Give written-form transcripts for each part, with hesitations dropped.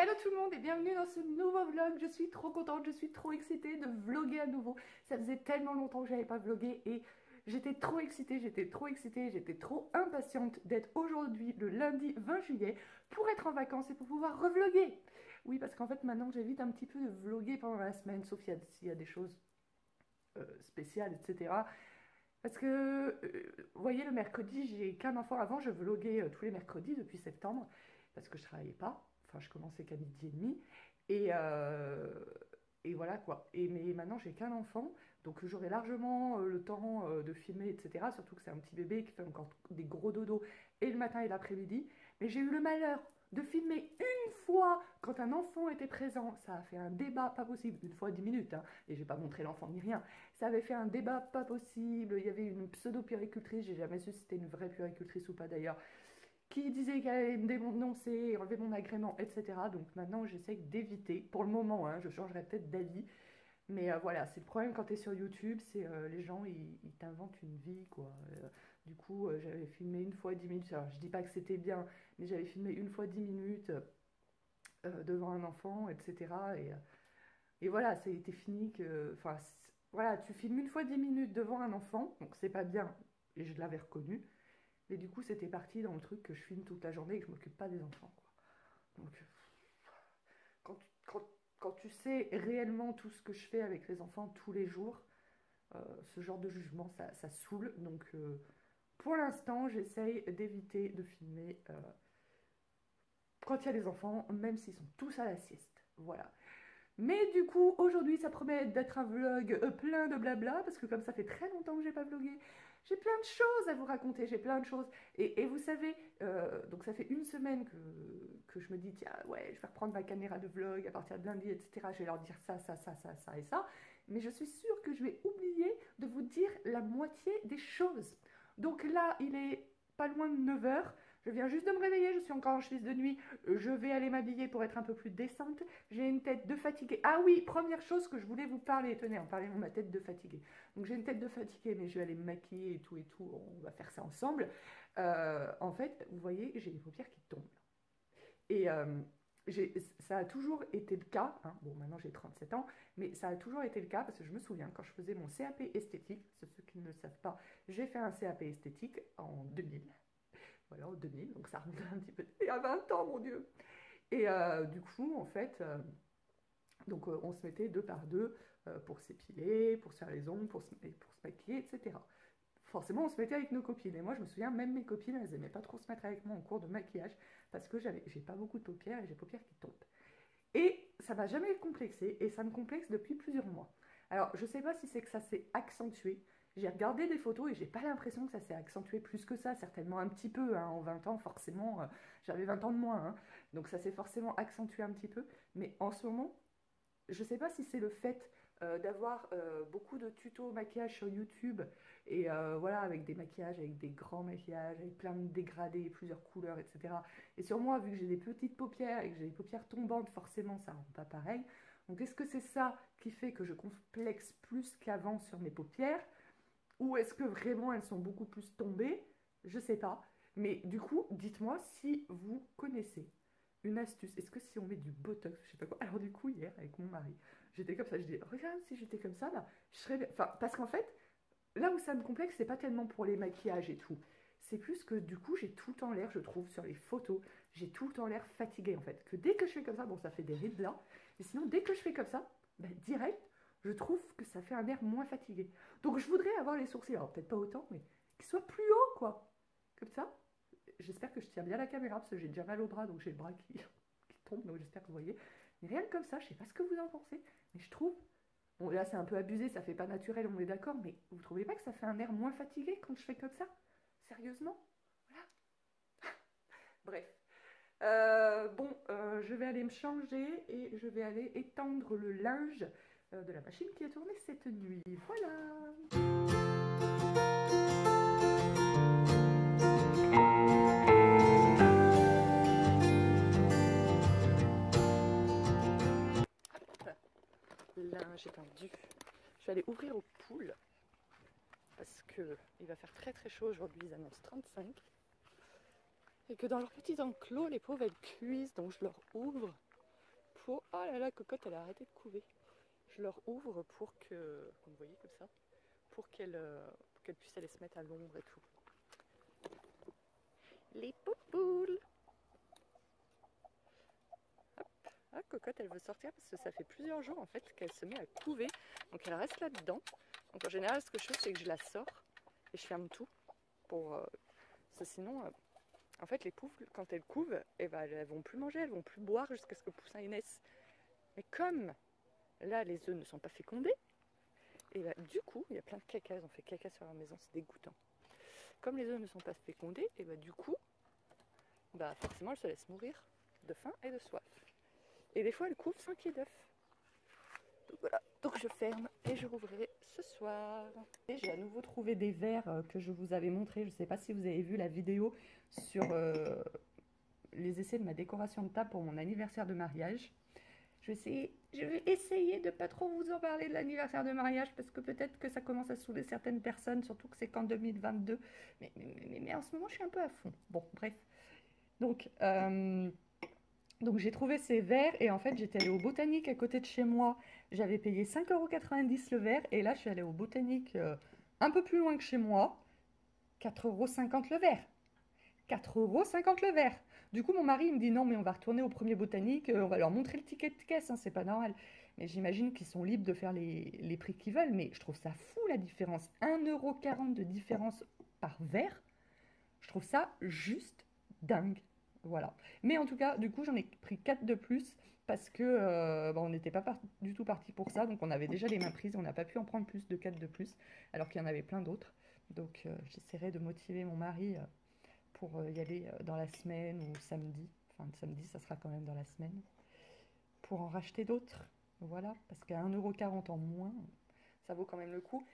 Hello tout le monde et bienvenue dans ce nouveau vlog. Je suis trop contente, je suis trop excitée de vlogger à nouveau. Ça faisait tellement longtemps que j'avais pas vlogué et j'étais trop excitée, j'étais trop impatiente d'être aujourd'hui le lundi 20 juillet pour être en vacances et pour pouvoir revlogger. Oui, parce qu'en fait maintenant j'évite un petit peu de vlogger pendant la semaine, sauf s'il y a des choses spéciales, etc. Parce que, vous voyez, le mercredi, j'ai qu'un enfant. Avant, je vloguais tous les mercredis depuis septembre, parce que je travaillais pas. Enfin, je commençais qu'à midi et demi. Et, euh, et voilà quoi. Mais maintenant, j'ai qu'un enfant, donc j'aurai largement le temps de filmer, etc. Surtout que c'est un petit bébé qui fait encore des gros dodos et le matin et l'après-midi. Mais j'ai eu le malheur de filmer une fois quand un enfant était présent. Ça a fait un débat pas possible, une fois 10 minutes, hein, et j'ai pas montré l'enfant ni rien. Ça avait fait un débat pas possible. Il y avait une pseudo-puéricultrice, j'ai jamais su si c'était une vraie puéricultrice ou pas d'ailleurs, qui disait qu'elle allait me dénoncer, enlever mon agrément, etc. Donc maintenant j'essaie d'éviter, pour le moment, hein, je changerai peut-être d'avis. Mais voilà, c'est le problème quand tu es sur YouTube, c'est les gens, ils t'inventent une vie, quoi. Du coup, j'avais filmé une fois 10 minutes. Alors, je dis pas que c'était bien, mais j'avais filmé une fois 10 minutes devant un enfant, etc. Et voilà, ça a été fini que... Enfin, voilà, tu filmes une fois 10 minutes devant un enfant, donc c'est pas bien, et je l'avais reconnu. Mais du coup, c'était parti dans le truc que je filme toute la journée et que je m'occupe pas des enfants, quoi. Donc, quand tu, quand, quand tu sais réellement tout ce que je fais avec les enfants tous les jours, ce genre de jugement, ça saoule. Donc, pour l'instant, j'essaye d'éviter de filmer quand il y a les enfants, même s'ils sont tous à la sieste. Voilà. Mais du coup, aujourd'hui, ça promet d'être un vlog plein de blabla, parce que comme ça fait très longtemps que j'ai pas vlogué, j'ai plein de choses à vous raconter, j'ai plein de choses. Et vous savez, donc ça fait une semaine que je me dis, tiens, ouais, je vais reprendre ma caméra de vlog à partir de lundi, etc. Je vais leur dire ça et ça. Mais je suis sûre que je vais oublier de vous dire la moitié des choses. Donc là, il est pas loin de 9 h. Je viens juste de me réveiller, je suis encore en chemise de nuit. Je vais aller m'habiller pour être un peu plus décente. J'ai une tête de fatiguée. Ah oui, première chose que je voulais vous parler. Tenez, en parlant de ma tête de fatiguée. Donc j'ai une tête de fatiguée, mais je vais aller me maquiller et tout. On va faire ça ensemble. En fait, vous voyez, j'ai les paupières qui tombent. Et ça a toujours été le cas. Hein. Bon, maintenant j'ai 37 ans, mais ça a toujours été le cas parce que je me souviens quand je faisais mon CAP esthétique. Ceux qui ne le savent pas, j'ai fait un CAP esthétique en 2000. Voilà, en 2000, donc ça remonte un petit peu. Il y a 20 ans, mon Dieu! Et du coup, en fait, donc on se mettait deux par deux pour s'épiler, pour se faire les ongles, pour se maquiller, etc. Forcément, on se mettait avec nos copines. Et moi, je me souviens, même mes copines, elles aimaient pas trop se mettre avec moi en cours de maquillage parce que j'ai pas beaucoup de paupières et j'ai les paupières qui tombent. Et ça m'a jamais complexé et ça me complexe depuis plusieurs mois. Alors, je sais pas si c'est que ça s'est accentué. J'ai regardé des photos et j'ai pas l'impression que ça s'est accentué plus que ça, certainement un petit peu, hein, en 20 ans, forcément, j'avais 20 ans de moins, hein, donc ça s'est forcément accentué un petit peu, mais en ce moment, je sais pas si c'est le fait d'avoir beaucoup de tutos maquillage sur YouTube et voilà, avec des maquillages, avec des grands maquillages, avec plein de dégradés, plusieurs couleurs, etc. Et sur moi, vu que j'ai des petites paupières et que j'ai des paupières tombantes, forcément, ça rend pas pareil. Donc, est-ce que c'est ça qui fait que je complexe plus qu'avant sur mes paupières? Ou est-ce que vraiment elles sont beaucoup plus tombées? Je sais pas. Mais du coup, dites-moi si vous connaissez une astuce. Est-ce que si on met du botox, je sais pas quoi. Alors du coup, hier, avec mon mari, j'étais comme ça. Je dis, regarde, si j'étais comme ça, là, je serais... Enfin, parce qu'en fait, là où ça me complexe, c'est pas tellement pour les maquillages et tout. C'est plus que du coup, j'ai tout le temps l'air, je trouve, sur les photos, j'ai tout le temps l'air fatiguée en fait. Que dès que je fais comme ça, bon, ça fait des rides là, mais sinon, dès que je fais comme ça, ben, direct, je trouve que ça fait un air moins fatigué. Donc, je voudrais avoir les sourcils, alors peut-être pas autant, mais qu'ils soient plus hauts, quoi. Comme ça, j'espère que je tiens bien la caméra parce que j'ai déjà mal au bras, donc j'ai le bras qui tombe, donc j'espère que vous voyez. Mais rien que comme ça, je sais pas ce que vous en pensez, mais je trouve. Bon, là, c'est un peu abusé, ça fait pas naturel, on est d'accord, mais vous trouvez pas que ça fait un air moins fatigué quand je fais comme ça? Sérieusement? Voilà. Bref. Bon, je vais aller me changer et je vais aller étendre le linge de la machine qui a tourné cette nuit. Voilà. Linge étendu. Je vais aller ouvrir aux poules parce que il va faire très très chaud aujourd'hui, ils annoncent 35. Et que dans leur petit enclos, les pauvres elles cuisent, donc je leur ouvre pot. Oh là là, cocotte, elle a arrêté de couver. Je leur ouvre pour que, comme vous voyez comme ça, pour qu'elles puissent aller se mettre à l'ombre et tout. Les poupoules. Hop, ah, cocotte, elle veut sortir parce que ça fait plusieurs jours en fait qu'elle se met à couver. Donc elle reste là-dedans. Donc en général, ce que je fais, c'est que je la sors et je ferme tout pour... parce que sinon, en fait, les poufles, quand elles couvent, eh ben, elles vont plus manger, elles vont plus boire jusqu'à ce que le poussin naisse. Mais comme là, les œufs ne sont pas fécondés, et ben, du coup, il y a plein de caca, elles ont fait caca sur leur maison, c'est dégoûtant. Comme les œufs ne sont pas fécondés, et ben, du coup, bah, forcément, elles se laissent mourir de faim et de soif. Et des fois, elles couvent sans qu'il y ait d'œufs. Donc voilà, donc je ferme et je rouvrirai ce soir. Et j'ai à nouveau trouvé des verres que je vous avais montré. Je ne sais pas si vous avez vu la vidéo sur les essais de ma décoration de table pour mon anniversaire de mariage. Je vais essayer de ne pas trop vous en parler de l'anniversaire de mariage parce que peut-être que ça commence à saouler certaines personnes, surtout que c'est qu'en 2022. Mais en ce moment, je suis un peu à fond. Bon, bref. Donc j'ai trouvé ces verres et en fait, j'étais allée au Botanique à côté de chez moi. J'avais payé 5,90 € le verre et là, je suis allée au Botanique un peu plus loin que chez moi. 4,50 € le verre. 4,50 € le verre. Du coup, mon mari il me dit non, mais on va retourner au premier Botanique, on va leur montrer le ticket de caisse, hein, c'est pas normal. Mais j'imagine qu'ils sont libres de faire les prix qu'ils veulent, mais je trouve ça fou la différence. 1,40 € de différence par verre. Je trouve ça juste dingue. Voilà. Mais en tout cas, du coup, j'en ai pris 4 de plus parce que on n'était pas du tout parti pour ça. Donc, on avait déjà les mains prises. On n'a pas pu en prendre plus de 4 de plus, alors qu'il y en avait plein d'autres. Donc, j'essaierai de motiver mon mari pour y aller dans la semaine ou samedi. Enfin, samedi, ça sera quand même dans la semaine. Pour en racheter d'autres. Voilà. Parce qu'à 1,40 € en moins, ça vaut quand même le coup.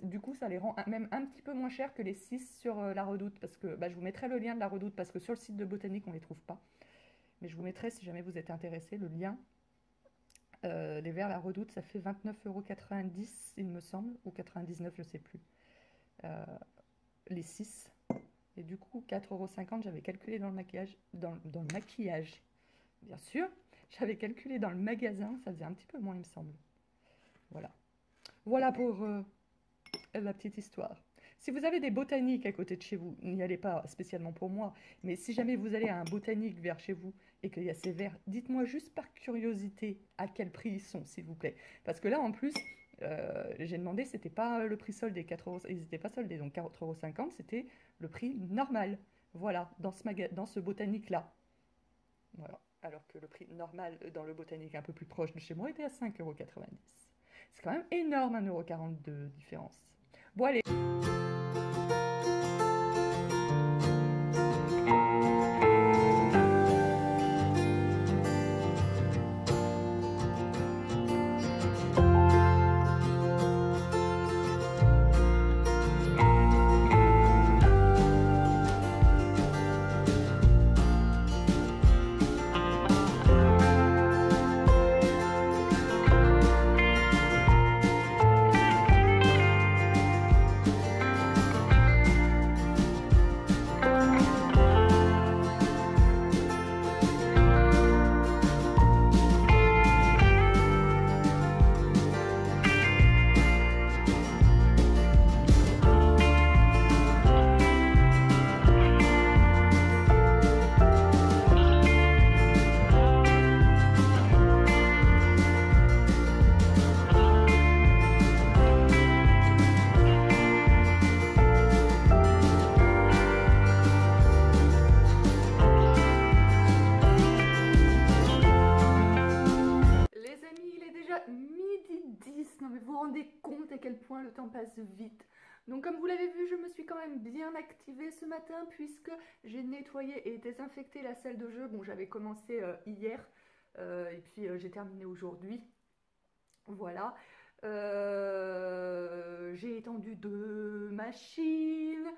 Du coup, ça les rend même un petit peu moins cher que les 6 sur la Redoute. Parce que je vous mettrai le lien de la Redoute parce que sur le site de Botanique, on ne les trouve pas. Mais je vous mettrai, si jamais vous êtes intéressé, le lien. Les verres la Redoute, ça fait 29,90 €, il me semble, ou 99, je ne sais plus. Les 6. Et du coup, 4,50 €, j'avais calculé dans le maquillage. Dans le maquillage, bien sûr. J'avais calculé dans le magasin, ça faisait un petit peu moins, il me semble. Voilà. Voilà pour la petite histoire. Si vous avez des botaniques à côté de chez vous, n'y allez pas spécialement pour moi, mais si jamais vous allez à un botanique vers chez vous et qu'il y a ces verres, dites-moi juste par curiosité à quel prix ils sont, s'il vous plaît. Parce que là, en plus, j'ai demandé, c'était pas le prix soldé, 4 €, ils n'étaient pas soldés, donc 4,50 €, c'était le prix normal. Voilà, dans ce botanique-là. Voilà, alors que le prix normal dans le botanique un peu plus proche de chez moi était à 5,90 €. C'est quand même énorme, 1,40 € de différence. Bon, allez. Non mais vous vous rendez compte à quel point le temps passe vite. Donc comme vous l'avez vu, je me suis quand même bien activée ce matin puisque j'ai nettoyé et désinfecté la salle de jeu. Bon, j'avais commencé hier et puis j'ai terminé aujourd'hui. Voilà. J'ai étendu 2 machines.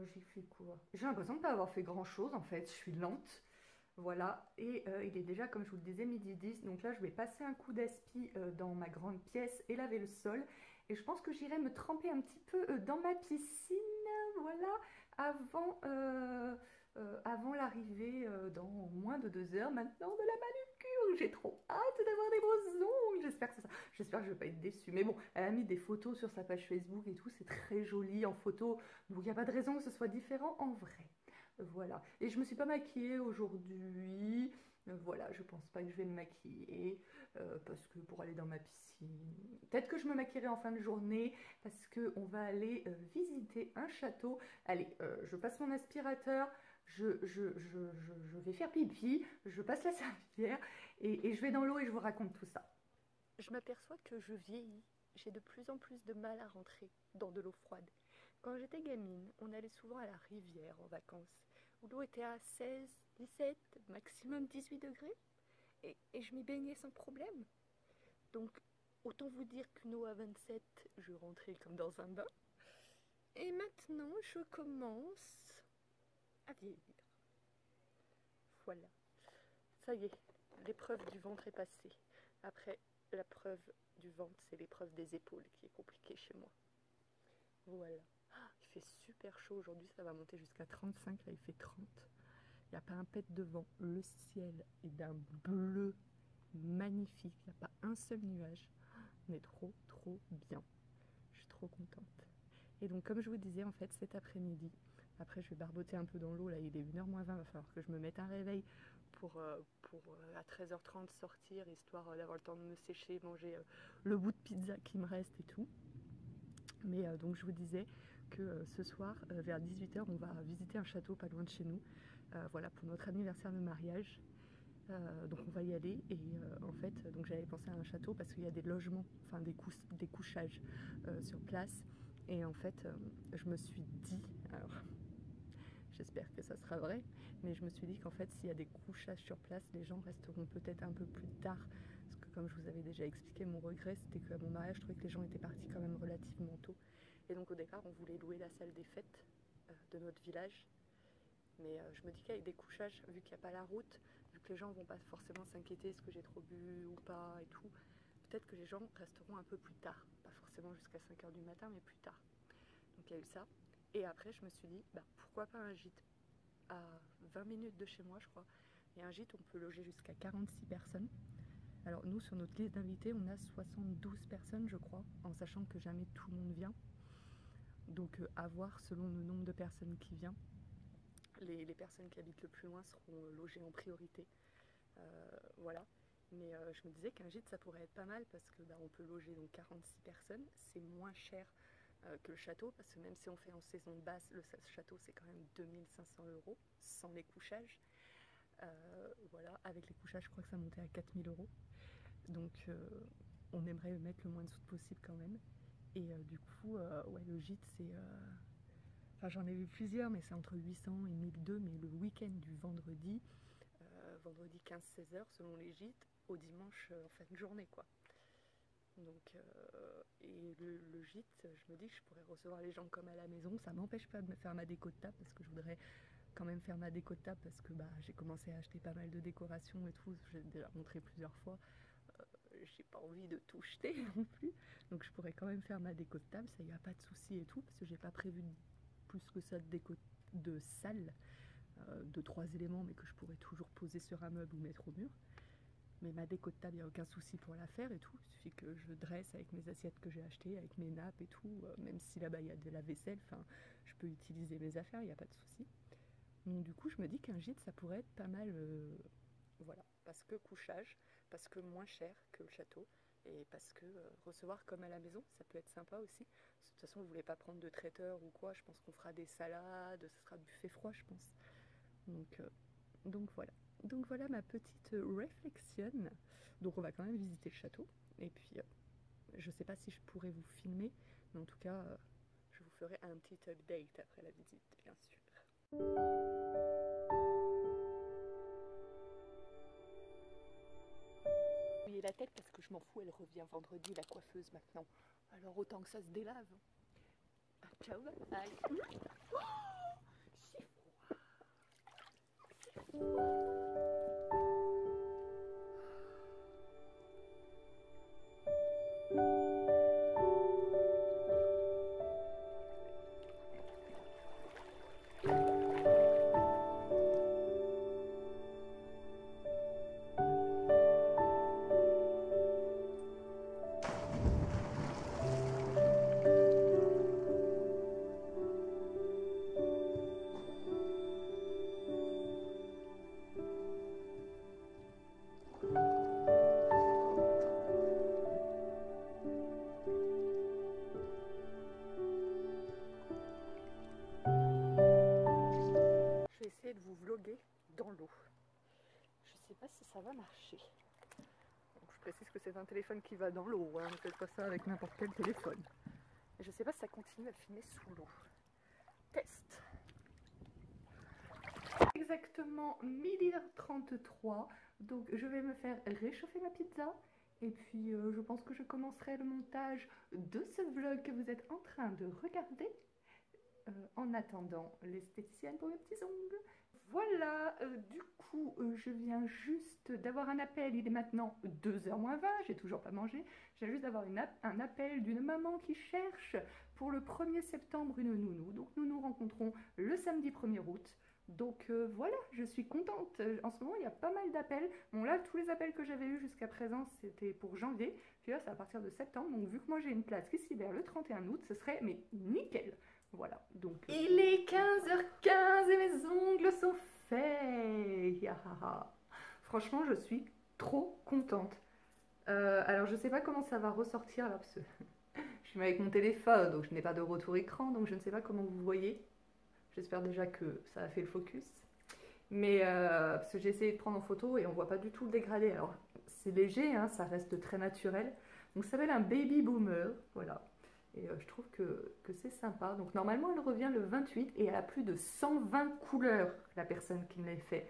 J'ai fait quoi? J'ai l'impression de ne pas avoir fait grand chose en fait. Je suis lente. Voilà, et il est déjà, comme je vous le disais, 12h10. Donc là, je vais passer un coup d'aspi dans ma grande pièce et laver le sol. Et je pense que j'irai me tremper un petit peu dans ma piscine, voilà, avant l'arrivée dans moins de 2 heures maintenant de la manucure. J'ai trop j'espère que c'est ça. J'espère que je vais pas être déçue. Mais bon, elle a mis des photos sur sa page Facebook et tout, c'est très joli en photo. Donc il n'y a pas de raison que ce soit différent en vrai. Voilà. Et je me suis pas maquillée aujourd'hui. Voilà, je pense pas que je vais me maquiller parce que pour aller dans ma piscine. Peut-être que je me maquillerai en fin de journée parce qu'on va aller visiter un château. Allez, je passe mon aspirateur. Je vais faire pipi, je passe la serviette et je vais dans l'eau et je vous raconte tout ça. Je m'aperçois que je vieillis. J'ai de plus en plus de mal à rentrer dans de l'eau froide. Quand j'étais gamine, on allait souvent à la rivière en vacances, où l'eau était à 16, 17, maximum 18 degrés, et je m'y baignais sans problème. Donc, autant vous dire qu'une eau à 27, je rentrais comme dans un bain. Et maintenant, je commence à vieillir. Voilà. Ça y est, l'épreuve du ventre est passée. Après, la preuve du ventre, c'est l'épreuve des épaules qui est compliquée chez moi. Voilà. Il fait super chaud aujourd'hui, ça va monter jusqu'à 35, là il fait 30. Il n'y a pas un pet de vent. Le ciel est d'un bleu magnifique, il n'y a pas un seul nuage. On est trop bien. Je suis trop contente. Et donc comme je vous disais, en fait, cet après-midi, après je vais barboter un peu dans l'eau, là il est 1h moins 20, il va falloir que je me mette un réveil pour à 13h30 sortir, histoire d'avoir le temps de me sécher, manger le bout de pizza qui me reste et tout. Mais donc je vous disais que ce soir, vers 18h, on va visiter un château pas loin de chez nous, voilà, pour notre anniversaire de mariage. Donc on va y aller et en fait donc j'avais pensé à un château parce qu'il y a des logements, enfin des couchages sur place et en fait je me suis dit, alors j'espère que ça sera vrai, mais je me suis dit qu'en fait s'il y a des couchages sur place, les gens resteront peut-être un peu plus tard parce que comme je vous avais déjà expliqué, mon regret c'était qu'à mon mariage je trouvais que les gens étaient partis quand même relativement tôt et donc au départ on voulait louer la salle des fêtes de notre village. Mais je me dis qu'avec des couchages, vu qu'il n'y a pas la route, vu que les gens vont pas forcément s'inquiéter est-ce que j'ai trop bu ou pas et tout, peut-être que les gens resteront un peu plus tard. Pas forcément jusqu'à 5h du matin, mais plus tard. Donc il y a eu ça. Et après, je me suis dit, bah, pourquoi pas un gîte à 20 minutes de chez moi, je crois. Et un gîte, on peut loger jusqu'à 46 personnes. Alors nous, sur notre liste d'invités, on a 72 personnes, je crois, en sachant que jamais tout le monde vient. Donc à voir selon le nombre de personnes qui viennent. Les personnes qui habitent le plus loin seront logées en priorité. Voilà. Mais je me disais qu'un gîte ça pourrait être pas mal parce que on peut loger donc 46 personnes. C'est moins cher que le château parce que même si on fait en saison basse, le château c'est quand même 2500 € sans les couchages. Voilà. Avec les couchages, je crois que ça montait à 4000 €. Donc on aimerait mettre le moins de sous possible quand même. Et du coup, ouais, le gîte c'est. Enfin, j'en ai vu plusieurs, mais c'est entre 800 et 1002, mais le week-end du vendredi, vendredi 15-16 heures selon les gîtes, au dimanche en fin de journée, quoi. Donc, et le gîte, je me dis que je pourrais recevoir les gens comme à la maison. Ça m'empêche pas de me faire ma déco de table, parce que je voudrais quand même faire ma déco de table, parce que j'ai commencé à acheter pas mal de décorations et tout. J'ai déjà montré plusieurs fois. J'ai pas envie de tout jeter non plus. Donc je pourrais quand même faire ma déco de table, ça y a pas de souci et tout, parce que j'ai pas prévu plus que ça de déco de salle, de 3 éléments, mais que je pourrais toujours poser sur un meuble ou mettre au mur. Mais ma déco de table, il n'y a aucun souci pour la faire et tout. Il suffit que je dresse avec mes assiettes que j'ai achetées, avec mes nappes et tout. Même si là-bas il y a de la vaisselle, je peux utiliser mes affaires, il n'y a pas de souci. Donc du coup, je me dis qu'un gîte, ça pourrait être pas mal. Voilà, parce que couchage, parce que moins cher que le château. Et parce que recevoir comme à la maison, ça peut être sympa aussi. De toute façon, vous ne voulez pas prendre de traiteur ou quoi. Je pense qu'on fera des salades, ce sera buffet froid, je pense. Donc voilà. Donc voilà ma petite réflexion. Donc on va quand même visiter le château. Et puis, je ne sais pas si je pourrais vous filmer, mais en tout cas, je vous ferai un petit update après la visite, bien sûr. La tête parce que je m'en fous, elle revient vendredi, la coiffeuse maintenant. Alors autant que ça se délave. Ah, ciao, bye. Oh, c'est froid. C'est froid. marcher. Donc, je précise que c'est un téléphone qui va dans l'eau, hein, ne faites pas ça avec n'importe quel téléphone. Et je sais pas si ça continue à filmer sous l'eau. Test. Exactement 12h33, donc je vais me faire réchauffer ma pizza. Et puis je pense que je commencerai le montage de ce vlog que vous êtes en train de regarder. En attendant l'esthéticienne pour mes petits ongles. Voilà, du coup, je viens juste d'avoir un appel, il est maintenant 2h moins 20, j'ai toujours pas mangé. Je viens juste d'avoir un appel d'une maman qui cherche pour le 1er septembre une nounou. Donc nous nous rencontrons le samedi 1er août. Donc voilà, je suis contente. En ce moment, il y a pas mal d'appels. Bon là, tous les appels que j'avais eus jusqu'à présent, c'était pour janvier. Puis là, c'est à partir de septembre. Donc vu que moi, j'ai une place qui se libère le 31 août, ce serait mais nickel. Voilà, donc... Il est 15h15 et mes ongles sont faits. Franchement, je suis trop contente. Alors, je sais pas comment ça va ressortir là, parce que je suis avec mon téléphone, donc je n'ai pas de retour écran, donc je ne sais pas comment vous voyez. J'espère déjà que ça a fait le focus. Mais parce que j'ai essayé de prendre en photo et on voit pas du tout le dégradé. Alors, c'est léger, hein, ça reste très naturel. Donc, ça s'appelle un baby boomer, voilà. Et je trouve que c'est sympa. Donc normalement elle revient le 28 et elle a plus de 120 couleurs, la personne qui me l'a fait.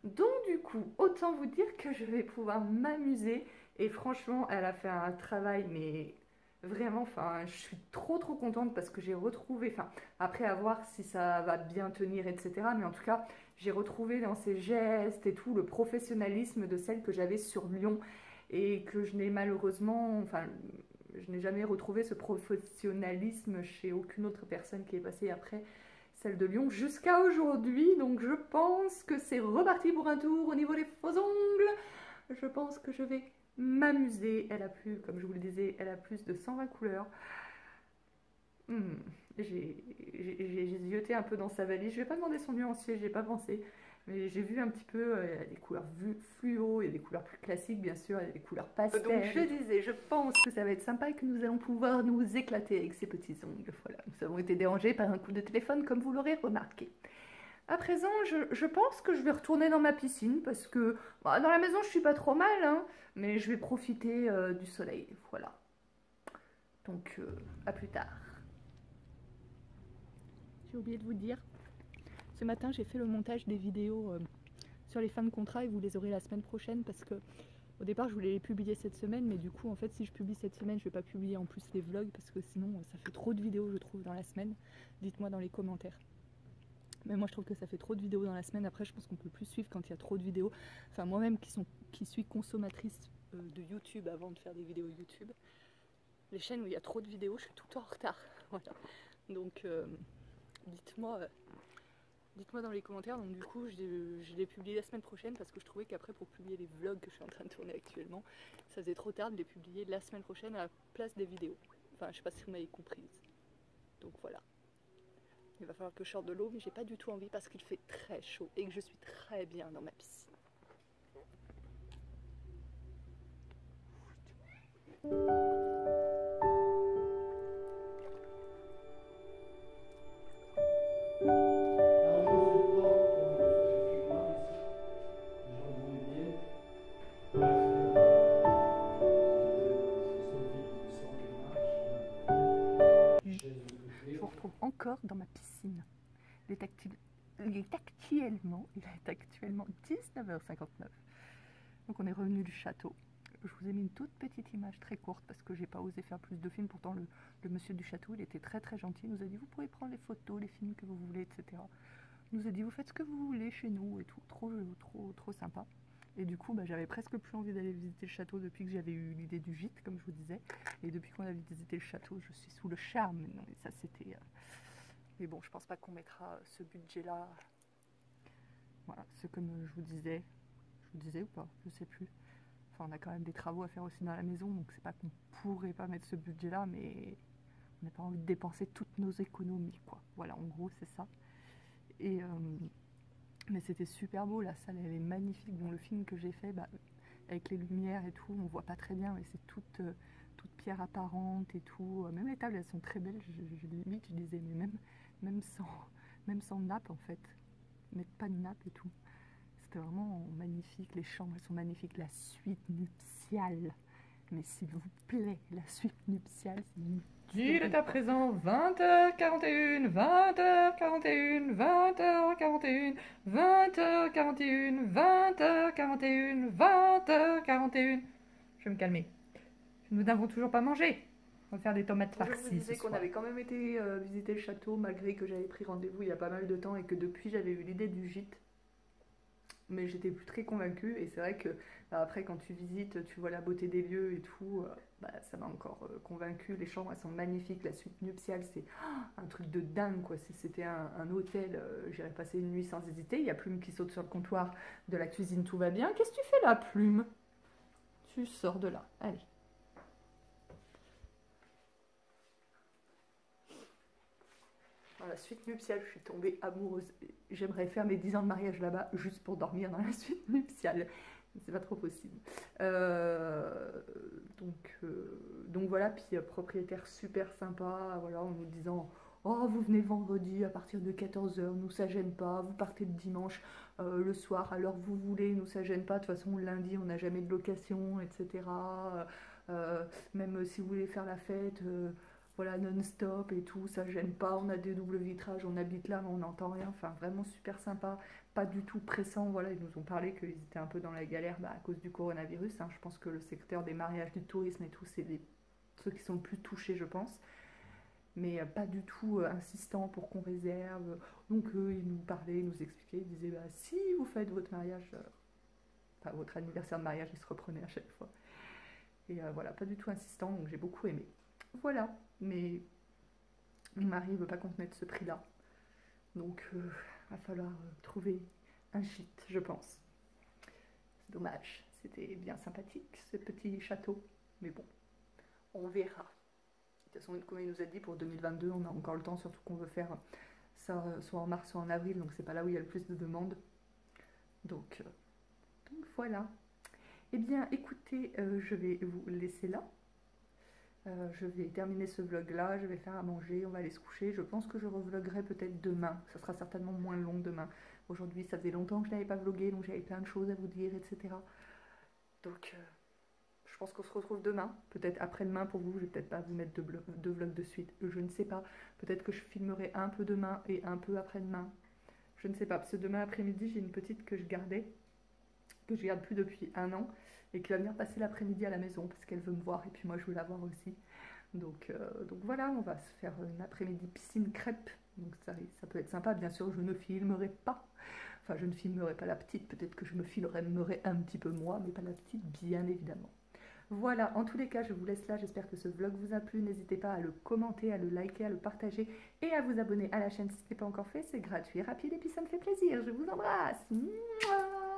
Donc du coup, autant vous dire que je vais pouvoir m'amuser. Et franchement, elle a fait un travail, mais vraiment, enfin, je suis trop contente parce que j'ai retrouvé, enfin, après à voir si ça va bien tenir, etc. Mais en tout cas, j'ai retrouvé dans ses gestes et tout le professionnalisme de celle que j'avais sur Lyon et que je n'ai malheureusement, enfin, je n'ai jamais retrouvé ce professionnalisme chez aucune autre personne qui est passée après celle de Lyon jusqu'à aujourd'hui. Donc je pense que c'est reparti pour un tour au niveau des faux ongles. Je pense que je vais m'amuser. Elle a plus, comme je vous le disais, elle a plus de 120 couleurs. J'ai zioté un peu dans sa valise. Je vais pas demander son nuancier, j'ai pas pensé. Mais j'ai vu un petit peu, il y a des couleurs fluo, il y a des couleurs plus classiques bien sûr, il y a des couleurs pastel. Donc je disais, je pense que ça va être sympa et que nous allons pouvoir nous éclater avec ces petits ongles. Voilà, nous avons été dérangés par un coup de téléphone comme vous l'aurez remarqué. À présent, je pense que je vais retourner dans ma piscine parce que bah, dans la maison je suis pas trop mal, hein, mais je vais profiter du soleil. Voilà. Donc à plus tard. J'ai oublié de vous dire. Ce matin, j'ai fait le montage des vidéos sur les fins de contrat et vous les aurez la semaine prochaine parce que au départ, je voulais les publier cette semaine, mais du coup, en fait, si je publie cette semaine, je vais pas publier en plus les vlogs parce que sinon, ça fait trop de vidéos, je trouve, dans la semaine. Dites-moi dans les commentaires. Mais moi, je trouve que ça fait trop de vidéos dans la semaine. Après, je pense qu'on peut plus suivre quand il y a trop de vidéos. Enfin, moi-même qui suis consommatrice de YouTube avant de faire des vidéos YouTube, les chaînes où il y a trop de vidéos, je suis tout le temps en retard. Voilà. Donc, dites-moi dans les commentaires. Donc du coup je l'ai publié la semaine prochaine parce que je trouvais qu'après pour publier les vlogs que je suis en train de tourner actuellement, ça faisait trop tard de les publier la semaine prochaine à la place des vidéos. Enfin je sais pas si vous m'avez comprise. Donc voilà. Il va falloir que je sorte de l'eau mais j'ai pas du tout envie parce qu'il fait très chaud et que je suis très bien dans ma piscine. Je vous retrouve encore dans ma piscine. Il est actuellement 19h59. Donc on est revenu du château. Je vous ai mis une toute petite image très courte parce que j'ai pas osé faire plus de films. Pourtant le monsieur du château il était très gentil. Il nous a dit vous pouvez prendre les photos, les films que vous voulez, etc. Il nous a dit vous faites ce que vous voulez chez nous et tout. Trop sympa. Et du coup, bah, j'avais presque plus envie d'aller visiter le château depuis que j'avais eu l'idée du gîte, comme je vous disais. Et depuis qu'on a visité le château, je suis sous le charme. Non, mais ça, c'était... Mais bon, je pense pas qu'on mettra ce budget-là. Voilà, c'est comme je vous disais. Je vous disais ou pas? Je sais plus. Enfin, on a quand même des travaux à faire aussi dans la maison, donc c'est pas qu'on pourrait pas mettre ce budget-là, mais on n'a pas envie de dépenser toutes nos économies, quoi. Voilà, en gros, c'est ça. Et... mais c'était super beau, la salle elle est magnifique. Bon, le film que j'ai fait, bah, avec les lumières et tout, on voit pas très bien, mais c'est toute pierre apparente et tout. Même les tables elles sont très belles, limite je disais, mais même sans nappe en fait. Mettre pas de nappe et tout. C'était vraiment magnifique, les chambres elles sont magnifiques, la suite nuptiale. Mais s'il vous plaît, la suite nuptiale, c'est une... Il est à présent 20h41, 20h41, 20h41, 20h41, 20h41, 20h41. Je vais me calmer. Nous n'avons toujours pas mangé. On va faire des tomates farcies. Je vous disais qu'on avait quand même été visiter le château, malgré que j'avais pris rendez-vous il y a pas mal de temps et que depuis j'avais eu l'idée du gîte. Mais j'étais plus très convaincue et c'est vrai que bah, après quand tu visites, tu vois la beauté des lieux et tout, bah, ça m'a encore convaincue. Les chambres elles sont magnifiques, la suite nuptiale c'est un truc de dingue quoi. Si c'était un hôtel, j'irais passer une nuit sans hésiter. Il y a Plume qui saute sur le comptoir de la cuisine, tout va bien. Qu'est-ce que tu fais là Plume? Tu sors de là, allez. Dans la suite nuptiale, je suis tombée amoureuse. J'aimerais faire mes 10 ans de mariage là-bas juste pour dormir dans la suite nuptiale. C'est pas trop possible. Donc voilà, puis propriétaire super sympa, voilà, en nous disant oh, vous venez le vendredi à partir de 14h, nous ça gêne pas, vous partez le dimanche le soir, alors vous voulez, nous ça gêne pas, de toute façon le lundi on n'a jamais de location, etc. Même si vous voulez faire la fête. Voilà, non-stop et tout, ça gêne pas, on a des doubles vitrages, on habite là, mais on n'entend rien, enfin vraiment super sympa, pas du tout pressant, voilà, ils nous ont parlé qu'ils étaient un peu dans la galère bah, à cause du coronavirus, hein. Je pense que le secteur des mariages, du tourisme et tout, c'est ceux qui sont le plus touchés, je pense, mais pas du tout insistant pour qu'on réserve, donc ils nous parlaient, ils nous expliquaient, ils disaient, bah, si vous faites votre mariage, enfin votre anniversaire de mariage, ils se reprenaient à chaque fois, et voilà, pas du tout insistant, donc j'ai beaucoup aimé. Voilà, mais mon mari ne veut pas qu'on te mette ce prix-là. Donc, il va falloir trouver un gîte, je pense. C'est dommage, c'était bien sympathique, ce petit château. Mais bon, on verra. De toute façon, comme il nous a dit, pour 2022, on a encore le temps, surtout qu'on veut faire ça soit en mars, soit en avril, donc c'est pas là où il y a le plus de demandes. Donc voilà. Eh bien, écoutez, je vais vous laisser là. Je vais terminer ce vlog là, je vais faire à manger, on va aller se coucher. Je pense que je revloguerai peut-être demain, ça sera certainement moins long demain. Aujourd'hui ça faisait longtemps que je n'avais pas vlogué, donc j'avais plein de choses à vous dire, etc. Donc je pense qu'on se retrouve demain, peut-être après-demain pour vous, je vais peut-être pas vous mettre deux vlogs de suite, je ne sais pas. Peut-être que je filmerai un peu demain et un peu après-demain, je ne sais pas, parce que demain après-midi j'ai une petite que je gardais, que je garde plus depuis 1 an, et qui va venir passer l'après-midi à la maison parce qu'elle veut me voir et puis moi je veux la voir aussi. Donc voilà, on va se faire une après-midi piscine crêpe. Donc ça peut être sympa. Bien sûr, je ne filmerai pas. Enfin, je ne filmerai pas la petite. Peut-être que je me filmerai un petit peu moi, mais pas la petite, bien évidemment. Voilà, en tous les cas, je vous laisse là. J'espère que ce vlog vous a plu. N'hésitez pas à le commenter, à le liker, à le partager et à vous abonner à la chaîne si ce n'est pas encore fait. C'est gratuit, rapide et puis ça me fait plaisir. Je vous embrasse. Mouah.